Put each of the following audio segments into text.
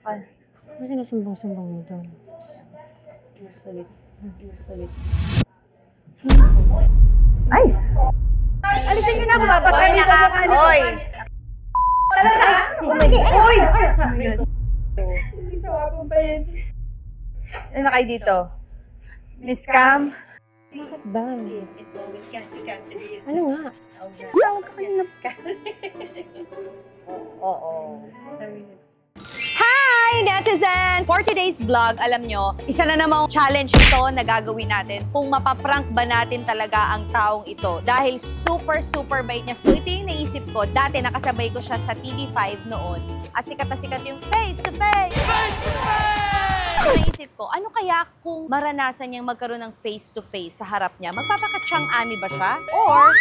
Ano sinusumbong-sumbong mo doon? Sulit. Ay! Alisin niyo na ako, babasahin dito sa kanila. Oy! Oy! Ano na kayo dito? Miss Cam? Bakit ba? Ano nga? Tawag ka kanina. Oo. Hi, netizen! For today's vlog, alam nyo, isa na namang challenge ito na gagawin natin kung mapaprank ba natin talaga ang taong ito. Dahil super bait niya. So ito yung naisip ko. Dati nakasabay ko siya sa TV5 noon. At sikat na sikat yung face to face! Face to face! So naisip ko, ano kaya kung maranasan niyang magkaroon ng face to face sa harap niya? Magpapaka-Chang Ami ba siya? Or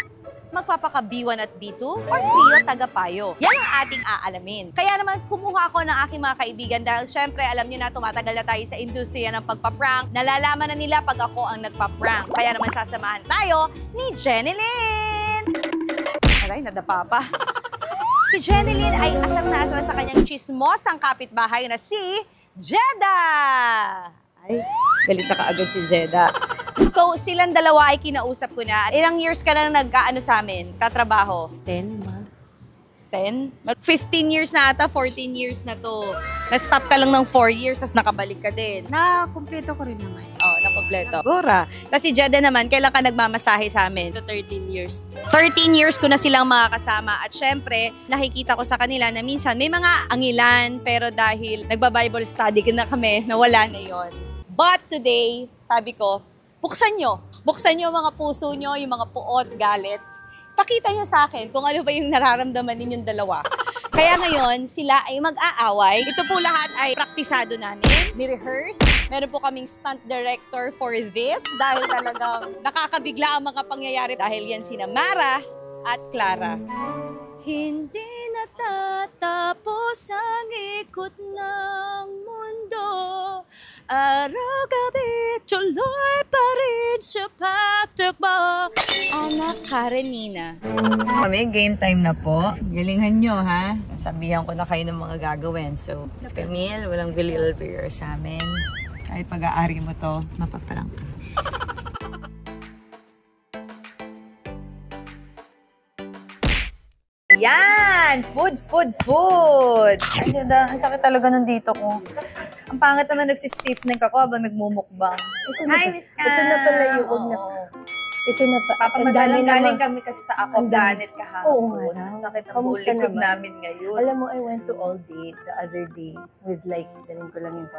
magpapaka B1 at B2 or trio taga-payo. Yan ang ating aalamin. Kaya naman kumuha ako ng aking mga kaibigan dahil syempre alam niyo na tumatagal na tayo sa industriya ng pagpa-prank. Nalalaman na nila pag ako ang nagpa-prank. Kaya naman sasamahan tayo ni Jenilyn! Aray, nadapa pa. Si Jenilyn ay asar na asar sa kanyang chismosang kapitbahay na si Jeda! Ay, galit na kaagad si Jeda. So, silang dalawa ay kinausap ko na. Ilang years ka na nag-aano sa amin, katrabaho? 10 ba? 10? 15 years na ata, 14 years na to. Na-stop ka lang ng 4 years, tapos nakabalik ka din. Na-kumpleto ko rin naman. Oo, nakompleto. Gora. Tapos si Jeda naman, kailan ka nagmamasahe sa amin? So, 13 years. 13 years ko na silang makakasama. At syempre, nakikita ko sa kanila na minsan may mga angilan, pero dahil nagba-Bible study na kami, nawala na yon. But today, sabi ko, buksan nyo mga puso nyo, yung mga puot, galit. Pakita nyo sa akin kung ano ba yung nararamdaman ninyong dalawa. Kaya ngayon, sila ay mag-aaway. Ito po lahat ay praktisado namin, ni-rehearse. Meron po kaming stunt director for this dahil talagang nakakabigla ang mga pangyayari dahil yan sina Mara at Clara. Hindi natatapos ang ikot ng mundo. Araw-gabi, tuloy pa rin sa pagtakbo. Ana Karenina. Kami, game time na po. Galingan nyo, ha? Sabihan ko na kayo ng mga gagawin. So, Miss Camille, walang Villalbeer sa amin. Kahit pag-aari mo to, mapaprank ka. Yan! Food! Ay, Jeda, ang sakit talaga nandito ko. Ang pangit naman nagsistiff neck ako habang nagmumukbang. Hi, Miss Cam! Ito na pala yung Ito na pa. Papamasalang galing kami kasi sa Akop Danet kahapon. Oo nga. Ang sakit ng Kamusta bulikod naman? namin ngayon. Alam mo, I went to all date the other day with like, daling ko lang yung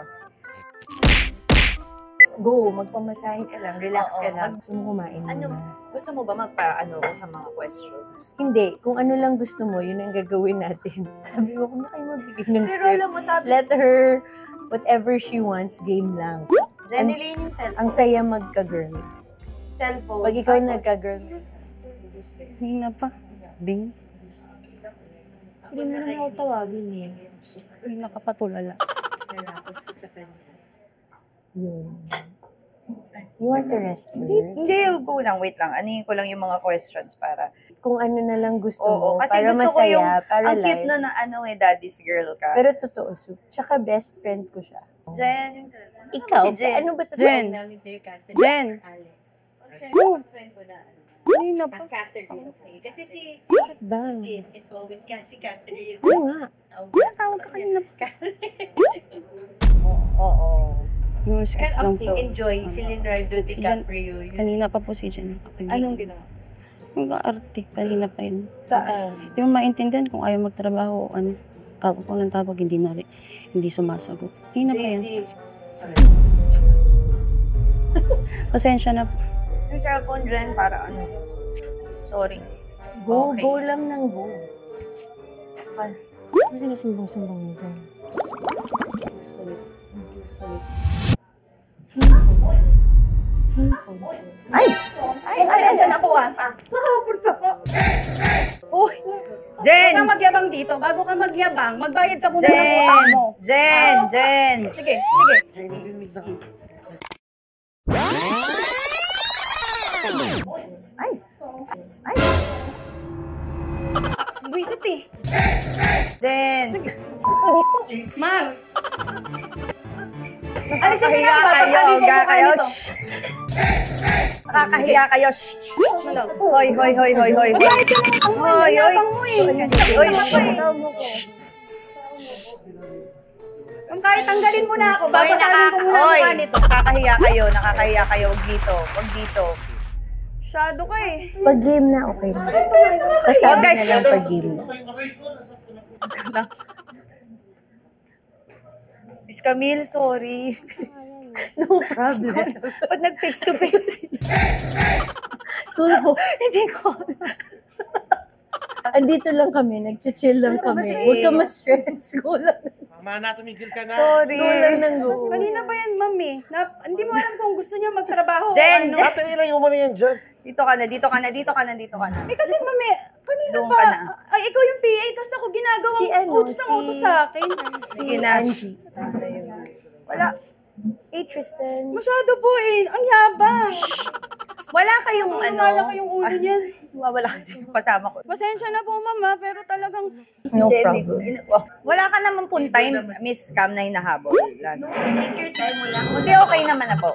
Go, magpamasahe ka lang, relax ka lang. Gusto mo kumain muna. Gusto mo ba magpa-ano sa mga questions? Hindi, kung ano lang gusto mo, yun ang gagawin natin. Sabi mo, kung na kayo magbigay ng Pero script, alam mo, sabi let her, whatever she wants, game lang. Jenilyn yung cellphone. Ang saya magka-girl. Cellphone. Pag ikaw nagka-girl, hindi na pa. Bing? Hindi mo naman ako tawagin eh. Hindi nakapatulala. Yun. You want to rest first? Hindi, go lang. Wait lang. Anuhin ko lang yung mga questions para... Kung ano na lang gusto mo, kasi para gusto masaya, ko yung, para ang cute light. na ano daddy's girl ka. Pero totoo, tsaka best friend ko siya. Jen, yung cellphone. Ikaw, Si Jen. ano ba ito? Jen. Jen. Oh. Hindi na pa. Catherine, okay. Kasi si Ba? is always si Catherine. Ano nga? Tawag ka kanina. Oo. Yung stress lang po. Enjoy si Leonardo DiCaprio. Kanina pa po si Jen. Anong ginawa? Yung arte. Kanina pa yun. Saan? Hindi mo maintindihan kung ayaw magtrabaho o ano. Tawag ko ng tawag, hindi sumasagot. Kanina pa yun. Pasensya na. Yung cellphone, Jen, para ano? Sorry. Go, Okay. go lang ng go. Ano sinusumbong-sumbong mo doon? Ay! Ay, andyan ako ah. Uy! Jen! Huwag kang magyabang dito. Bago ka magyabang, magbayad ka muna ng utang mo. Jen! Sige. Ay! Buisit eh. Jen! Mag! Nakakahiya kayo. Nakakahiya kayo. Hoy, hoy, hoy, hoy, hoy. Hoy, hoy. Hoy, Kung kahit tanggalin mo na ako, babasahin ko muna Hoy, mukha nito. nakakahiya kayo. Huwag dito, wag dito. Masyado ka eh. Pag game na, okay na. Kasama Oh, guys. na lang pag game na. Miss Camille, sorry. No problem. Ba't nag-face to face sila? Tulpo. Hindi ko. Andito lang kami, nag-chill lang kami. Huwag ka ma-stress. Go lang. Mama na, tumigil ka na. Sorry. Go lang ng go. Kanina pa yan, mami. Hindi mo alam kung gusto niya magtrabaho. Jen, ano. Ate, ilayo mo na yan dyan. Dito ka na. Eh kasi, mami, kanina Doon pa, ka na. ay, ikaw yung PA, tapos ako ginagawang Si ano, utos ng utos sa akin. Sige na. Angie. Wala. Hey, Tristan. Masyado po eh. Ang yabang. Wala kayong Wala kayong ulo niyan. Wala kasi yung kasama ko. Pasensya na po, mama, pero talagang... No problem. Wala ka naman pong time, Miss Cam, na hinahabol. Wala na. Take your time, wala. Hindi, okay naman na po.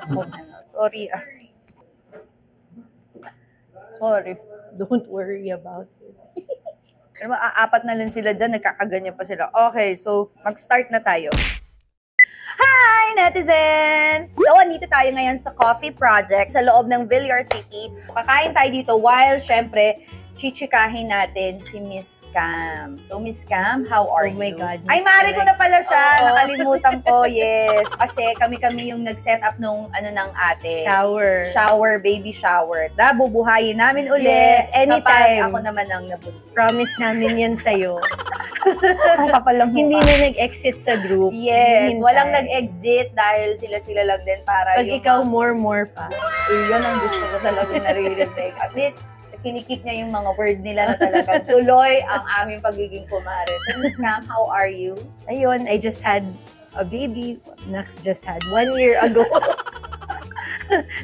Sorry. Sorry. Don't worry about it. Pero apat na lang sila dyan, nagkakaganyan pa sila. Okay, so mag-start na tayo. Hi, netizens! So, andito tayo ngayon sa Coffee Project sa loob ng Villar City. Kakain tayo dito while, syempre, chichikahin natin si Miss Cam. So, Miss Cam, how are you? Oh my God, Ay, Miss mari ko Cam. na pala siya. Nakalimutan ko, yes. Kasi kami yung nag-set up nung ng ate. Shower. Baby shower. Bubuhayin namin ulit. Yes, anytime. Kapag ako naman ang nabuntis. Promise namin yan sa'yo. Ang kapal lang Hindi na nag-exit sa group. Yes, Hintay. walang nag-exit dahil sila lang din para Pag ikaw more pa. Yun ang gusto ko talaga naririnig. At least, kinikip niya yung mga word nila na talagang tuloy ang aming pagiging kumare. So, Miss Cam, how are you? Ayun, I just had a baby. Nax just had 1 year ago.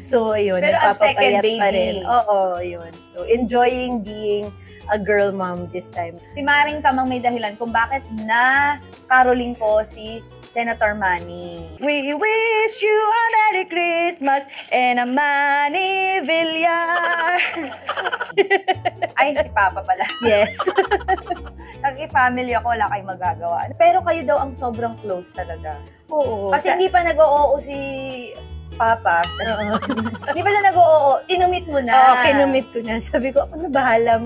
So, ayun, Pero ang second nagpapapayat pa baby. rin. Oo, yun. So, enjoying being a girl mom this time. Si Maring Kamang may dahilan kung bakit na karoling ko si Senator Manny. We wish you a Merry Christmas and a Manny Villar. Ay, si Papa pala. Yes. Nag-family ako, wala kayong magagawa. Pero kayo daw ang sobrang close talaga. Oo. Kasi hindi pa nag-oo si Papa. Hindi pa na nag-oo. Inumit mo na. Oo, kinumit ko na. Sabi ko, ako na bahala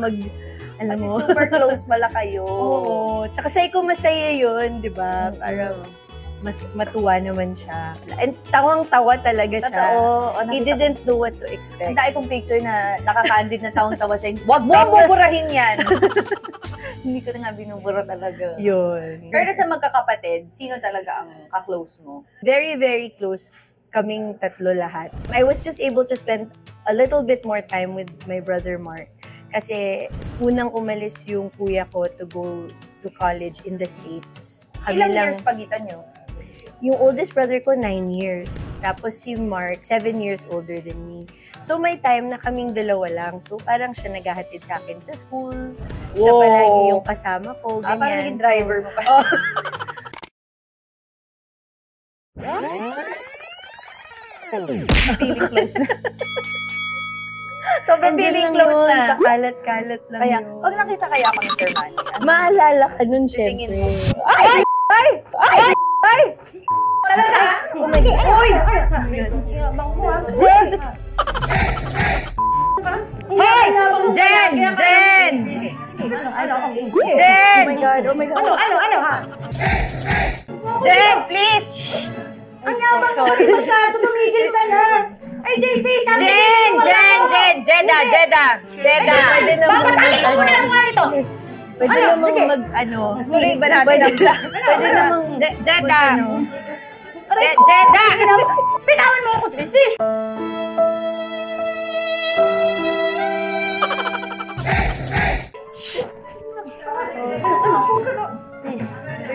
alam Kasi mo. super close pala kayo. Oo. Tsaka sa'yo ko masaya yun, di ba? Parang mas matuwa naman siya. And tawang-tawa talaga siya. Totoo. He didn't know what to Ang expect. dahil kong picture na nakakandid na tawang-tawa siya. Huwag mo buburahin yan! Hindi ko na nga binubura talaga. Yun. Pero sa magkakapatid, sino talaga ang ka-close mo? Very, very close kaming tatlo lahat. I was just able to spend a little bit more time with my brother Mark. Kasi unang umalis yung kuya ko to go to college in the States. Ilang years pagitan nyo? Yung oldest brother ko, 9 years. Tapos si Mark, 7 years older than me. So may time na kaming dalawa lang. So parang siya naghahatid sa akin sa school. Siya Wow. palagi yung kasama ko. Ganyan. Parang naging driver mo pa. Feeling close na. Sobrang feeling close na. Kakalat-kalat lang Kaya, yun. pag nakita kaya ako ni Sir Manny, Maalala ka nun, tingin syempre. mo. Ay! Ay! Ay! Ay! Talaga? Oh my God. Uy! Jen! Hey! Jen! Jen! Jen! Oh my God, oh my God. Ano, ha? Jen, please! Shh! Ang yabang Sorry. masyado, tumigil ka na. Ay, JC, sabi Jen! Jen! Jen! Jeda! Jeda! Jeda! Pwede naman. Papatayin ko na nga nito. Pwede namang Tuloy ba natin ang vlog? Pwede namang Jeda! Jeda! Pitawan mo ako, JC.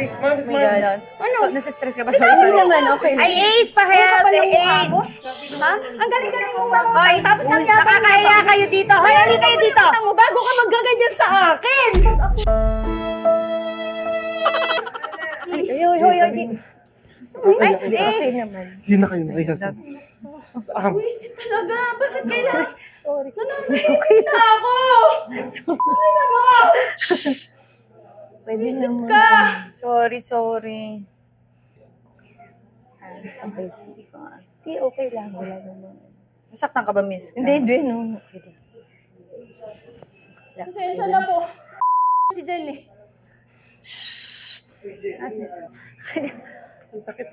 Please, ma'am, Oh my God. Ano? So, nasa-stress ka ba? Hindi naman, okay lang. Ay, Ace! Pa-help! Ace! Ha? Ang galing-galing mo mga Hoy! tapos ang yabang Nakakahiya kayo dito! Hoy, halika kayo dito! mo bago ka magaganyan sa akin. Hoy, hoy, hoy! Okay naman. Hindi na kayo nakikasama. Wisit talaga. Bakit kailangan? Sorry. Nananahimik na ako. Pwede Wisit naman. ka. Sorry. Okay. Hindi, okay lang. Wala naman. Nasaktan ka ba, miss? Hindi. No. Pasensya na po. Si Jenny. Ang sakit.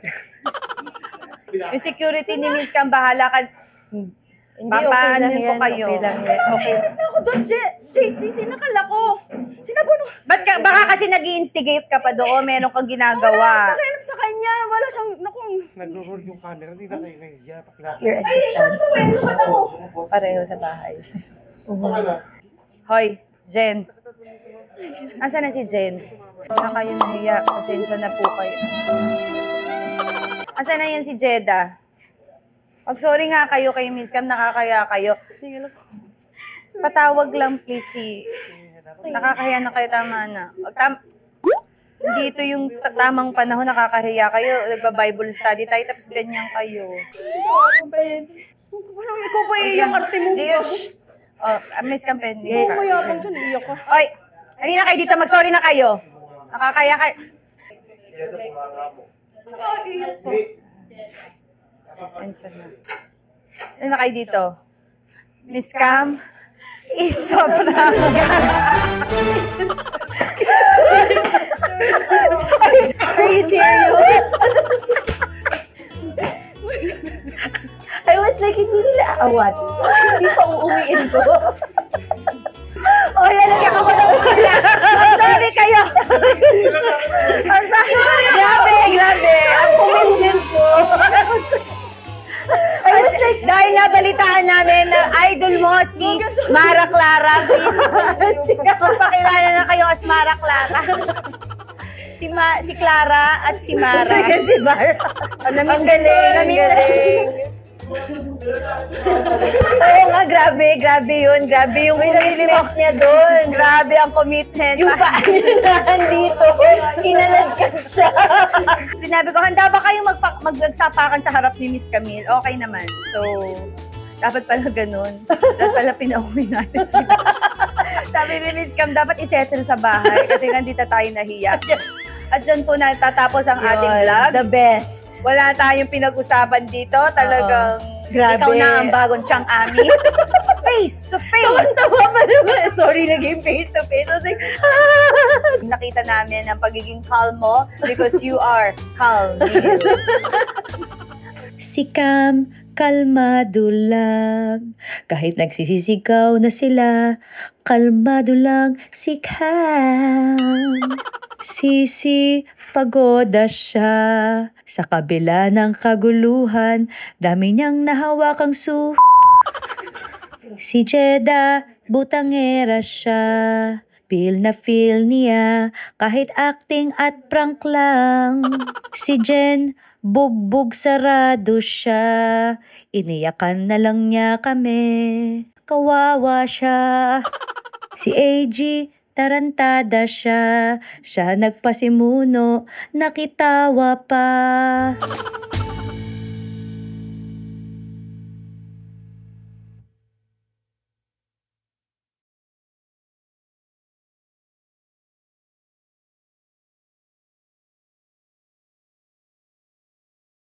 Yung security ni Miss Cam, bahala ka. Hindi, Papaanoin ko yan. kayo. Okay lang yan. Okay. Bakit na ako doon, JC? Sinakal ako. Sinabuno. Baka kasi nag-i-instigate ka pa doon, meron kang ginagawa. Pakialam sa kanya. Wala siyang, Nagro-roll yung camera. Hindi na kayo nahiya. Pakilala. Your Ay, siya assistant. sa pwede ba't ako? Pareho sa bahay. Hoy, Jen. Asa na si Jen? Baka kayo nahiya. Pasensya na po kayo. Asa na yan si Jeda? Mag-sorry nga kayo kay Miss Cam, nakakaya kayo. Patawag lang please si... Nakakahiya na kayo, tama na. Dito yung tamang panahon, nakakahiya kayo. Nagba-Bible study tayo, tapos ganyan kayo. Ikaw ba iiyak arte mo? Oh, Miss Cam, pending Ikaw ka. ba yapang dyan, iiyak ka. Oy, halina kayo dito, mag-sorry na kayo. Nakakaya kayo. Answer na. Halina kayo dito. Miss Cam, it's a prank. Sorry. Are you serious? I was like, hindi nila awat. Hindi pa uuwiin ko. Oh, yan, nagyak ako ng wala. Sorry kayo. I'm sorry. Grabe. Ang commitment ko. I was like, dahil nabalitaan namin na idol mo si Mara Clara, please. Magpakilala na kayo as Mara Clara. Si Clara at si Mara. Si Bar. Ang galing. Oo nga, grabe yun. Grabe yung commitment niya doon. Grabe ang commitment. Yung paa niya nandito, kinalagyan siya. Sinabi ko, handa ba kayong magsapakan sa harap ni Miss Camille? Okay naman. So, dapat pala ganun. Dapat pala pinauwi natin sila. Sabi ni Miss Cam, dapat isettle sa bahay kasi nandito tayo nahiya. At dyan po natatapos ang ating vlog. The best. Wala tayong pinag-usapan dito. Talagang Grabe. ikaw na ang bagong Chang Ami. Face to face. Tawa pa naman. Sorry, naging face to face. I was like, Nakita namin ang pagiging calm mo because you are calm. Si Cam, kalmado lang. Kahit nagsisisigaw na sila, kalmado lang si Cam. Sisi, pagoda siya. Sa kabila ng kaguluhan, dami niyang nahawakang Si Jeda, butangera siya. Feel na feel niya, kahit acting at prank lang. Si Jen, bugbog sarado siya. Iniyakan na lang niya kami. Kawawa siya. Si AG, tarantada siya. Siya nagpasimuno, nakitawa pa.